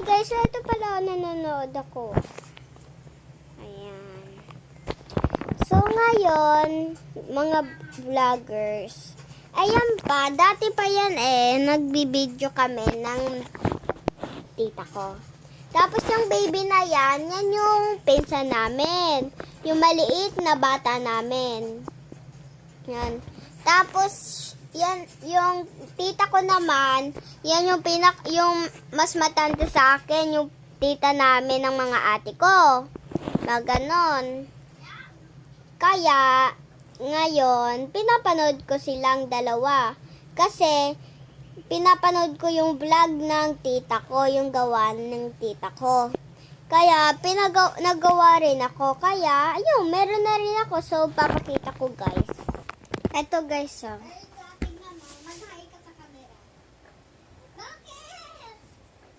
guys, so ito pala nanonood ako. Ayan. So ngayon, mga vloggers, ayan pa, dati pa yan nagbibideo kami ng tita ko. Tapos yung baby na yan yung pinsan namin. Yung maliit na bata namin. Yan. Tapos, yan, yung tita ko naman, yan yung mas matanda sa akin, yung tita namin ng mga ate ko. Na ganon. Kaya, ngayon, pinapanood ko silang dalawa. Kasi, pinapanood ko yung vlog ng tita ko, yung gawa ng tita ko. Kaya, nagawa rin ako. Kaya, ayun, meron na rin ako. So, papakita ko guys. Ito guys,